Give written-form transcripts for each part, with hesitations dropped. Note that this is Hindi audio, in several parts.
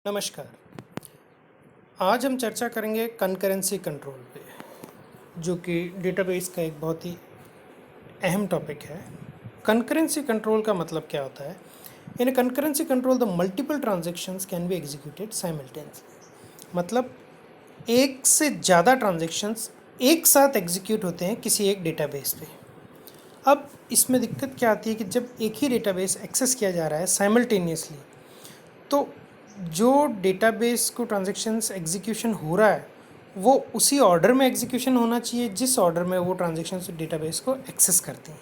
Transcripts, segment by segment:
नमस्कार। आज हम चर्चा करेंगे कंकरेंसी कंट्रोल पे, जो कि डेटाबेस का एक बहुत ही अहम टॉपिक है। कंकरेंसी कंट्रोल का मतलब क्या होता है? In concurrency control the multiple transactions can be executed simultaneously. मतलब एक से ज़्यादा ट्रांजैक्शंस एक साथ एग्जीक्यूट होते हैं किसी एक डेटाबेस पे। अब इसमें दिक्कत क्या आती है कि जब एक ही डेटाबेस एक्सेस किया जा रहा है साइमल्टेनियसली, तो जो डेटाबेस को ट्रांजैक्शंस एग्जीक्यूशन हो रहा है वो उसी ऑर्डर में एग्जीक्यूशन होना चाहिए जिस ऑर्डर में वो ट्रांजैक्शंस डेटाबेस को एक्सेस करते हैं।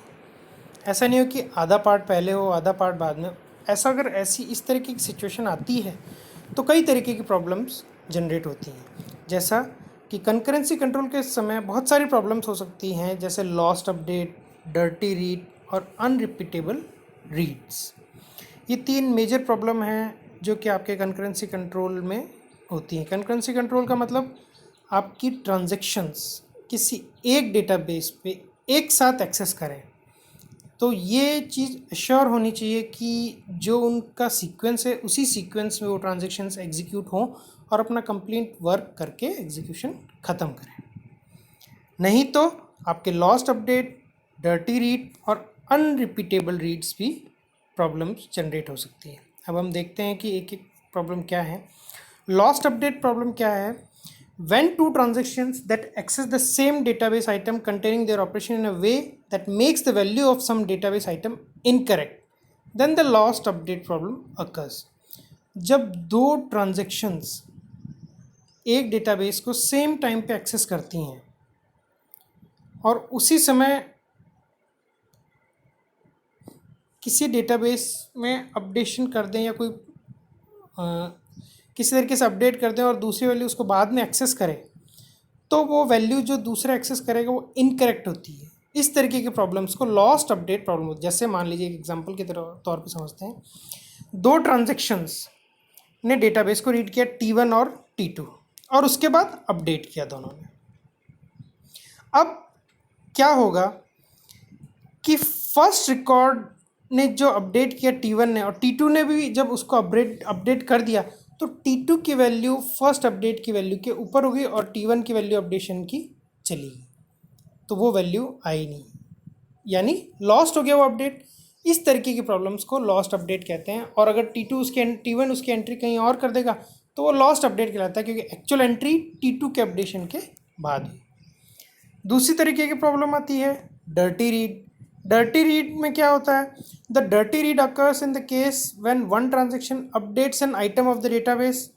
ऐसा नहीं हो कि आधा पार्ट पहले हो आधा पार्ट बाद में। ऐसा अगर इस तरीके की सिचुएशन आती है तो कई तरीके की प्रॉब्लम्स जनरेट होती हैं। जैसा कि कंकरेंसी कंट्रोल के समय बहुत सारी प्रॉब्लम्स हो सकती हैं, जैसे लॉस्ट अपडेट, डर्टी रीड और अनरिपीटेबल रीड्स। ये तीन मेजर प्रॉब्लम हैं जो कि आपके कंकरेंसी कंट्रोल में होती हैं। कंकरेंसी कंट्रोल का मतलब आपकी ट्रांजैक्शंस किसी एक डेटाबेस पे एक साथ एक्सेस करें, तो ये चीज़ एश्योर होनी चाहिए कि जो उनका सीक्वेंस है उसी सीक्वेंस में वो ट्रांजैक्शंस एग्जीक्यूट हों और अपना कंप्लीट वर्क करके एग्जीक्यूशन ख़त्म करें। नहीं तो आपके लॉस्ट अपडेट, डर्टी रीड और अनरिपीटेबल रीड्स भी प्रॉब्लम्स जनरेट हो सकती है। अब हम देखते हैं कि एक एक प्रॉब्लम क्या है। लॉस्ट अपडेट प्रॉब्लम क्या है? When two transactions that access the same database item containing their operation in a way that makes the value of some database item incorrect, then the lost update problem occurs. जब दो ट्रांजेक्शन्स एक डेटाबेस को सेम टाइम पे एक्सेस करती हैं और उसी समय किसी डेटाबेस में अपडेशन कर दें या कोई किसी तरीके से अपडेट कर दें और दूसरी वैल्यू उसको बाद में एक्सेस करें, तो वो वैल्यू जो दूसरा एक्सेस करेगा वो इनकरेक्ट होती है। इस तरीके की प्रॉब्लम्स को लॉस्ट अपडेट प्रॉब्लम होती है। जैसे मान लीजिए एक एग्जांपल के तौर पे समझते हैं, दो ट्रांजैक्शंस ने डेटाबेस को रीड किया T1 और T2 और उसके बाद अपडेट किया दोनों ने। अब क्या होगा कि फर्स्ट रिकॉर्ड ने जो अपडेट किया T1 ने और T2 ने भी जब उसको अपडेट कर दिया, तो T2 की वैल्यू फर्स्ट अपडेट की वैल्यू के ऊपर होगी और T1 की वैल्यू अपडेशन की चली गई, तो वो वैल्यू आई नहीं, यानी लॉस्ट हो गया वो अपडेट। इस तरीके की प्रॉब्लम्स को लॉस्ट अपडेट कहते हैं। और अगर T1 उसकी एंट्री कहीं और कर देगा तो वो लॉस्ट अपडेट कहलाता है, क्योंकि एक्चुअल एंट्री T2 के अपडेशन के बाद हुई। दूसरी तरीके की प्रॉब्लम आती है डर्टी रीड। डर्टी रीड में क्या होता है? The dirty read occurs in the case when one transaction updates an item of the database.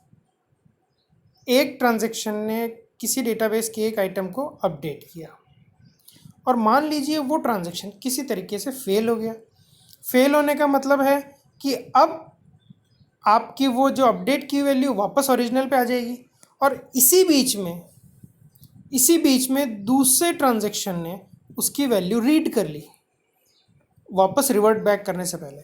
एक ट्रांजैक्शन ने किसी डेटाबेस के एक आइटम को अपडेट किया और मान लीजिए वो ट्रांजैक्शन किसी तरीके से फेल हो गया। फेल होने का मतलब है कि अब आपकी वो जो अपडेट की वैल्यू वापस ओरिजिनल पे आ जाएगी और इसी बीच में दूसरे ट्रांजैक्शन ने उसकी वैल्यू रीड कर ली वापस रिवर्ट बैक करने से पहले।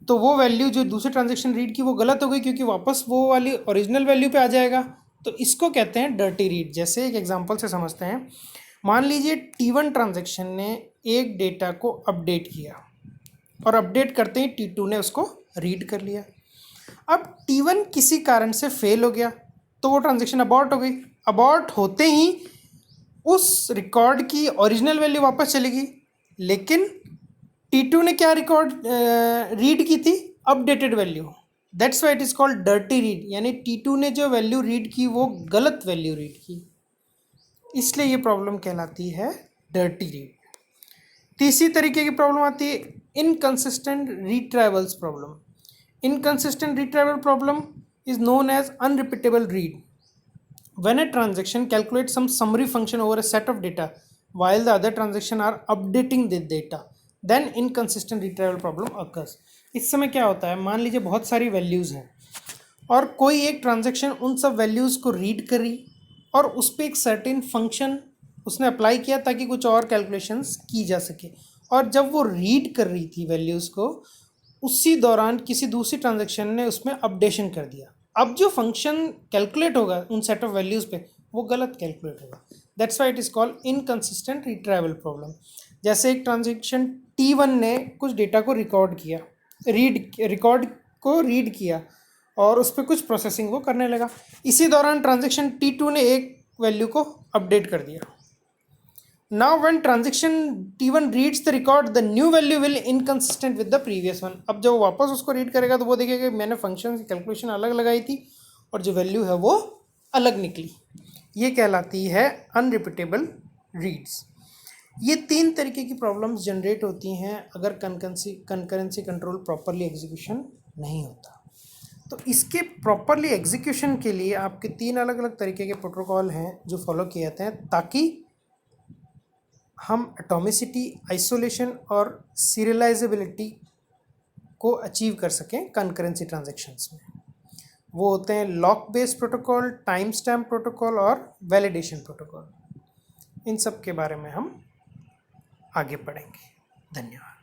तो वो वैल्यू जो दूसरे ट्रांजैक्शन रीड की वो गलत हो गई, क्योंकि वापस वो वाली ओरिजिनल वैल्यू पे आ जाएगा। तो इसको कहते हैं डर्टी रीड। जैसे एक एग्जांपल से समझते हैं, मान लीजिए T1 ट्रांजैक्शन ने एक डेटा को अपडेट किया और अपडेट करते ही T2 ने उसको रीड कर लिया। अब T1 किसी कारण से फेल हो गया तो वो ट्रांजैक्शन अबॉर्ट हो गई। अबॉर्ट होते ही उस रिकॉर्ड की ओरिजिनल वैल्यू वापस चलेगी, लेकिन T2 ने क्या रिकॉर्ड रीड की थी? Updated value. That's why it is called dirty read, यानी T2 ने जो वैल्यू रीड की वो गलत वैल्यू रीड की, इसलिए ये प्रॉब्लम कहलाती है डर्टी रीड। तीसरी तरीके की प्रॉब्लम आती है inconsistent retrievals problem. Inconsistent retrieval problem is known as unrepeatable read. When a transaction calculates some summary function over a set of data while the other transaction are updating the data, then inconsistent retrieval problem occurs. इस समय क्या होता है? मान लीजिए बहुत सारी वैल्यूज़ हैं और कोई एक ट्रांजैक्शन उन सब वैल्यूज़ को रीड करी और उस पर एक सर्टेन फंक्शन उसने अप्लाई किया ताकि कुछ और कैलकुलेशंस की जा सके। और जब वो रीड कर रही थी वैल्यूज़ को, उसी दौरान किसी दूसरी ट्रांजैक्शन ने उसमें अपडेशन कर दिया। अब जो फंक्शन कैलकुलेट होगा उन सेट ऑफ वैल्यूज़ पे वो गलत कैलकुलेट होगा। That's why it is called inconsistent retrieval problem. जैसे एक ट्रांजैक्शन T1 ने कुछ डेटा को रिकॉर्ड को रीड किया और उस पर कुछ प्रोसेसिंग वो करने लगा। इसी दौरान ट्रांजेक्शन T2 ने एक वैल्यू को अपडेट कर दिया। Now when transaction T1 reads the record, the new value will inconsistent with the previous one. अब जब वो वापस उसको रीड करेगा तो वो देखेगा कि मैंने फंक्शन की कैलकुलेशन अलग लगाई थी और जो वैल्यू है वो अलग निकली। ये कहलाती है अनरिपीटेबल रीड्स। ये 3 तरीके की प्रॉब्लम्स जनरेट होती हैं अगर कंकरेंसी कंट्रोल प्रॉपरली एग्जीक्यूशन नहीं होता। तो इसके प्रॉपरली एग्जीक्यूशन के लिए आपके 3 अलग अलग तरीके के प्रोटोकॉल हैं जो फॉलो किए जाते हैं, ताकि हम एटॉमिसिटी, आइसोलेशन और सीरियलाइजेबिलिटी को अचीव कर सकें कंकरेंसी ट्रांजैक्शंस में। वो होते हैं lock based protocol, time stamp protocol और वैलिडेशन प्रोटोकॉल। इन सब के बारे में हम आगे पढ़ेंगे। धन्यवाद।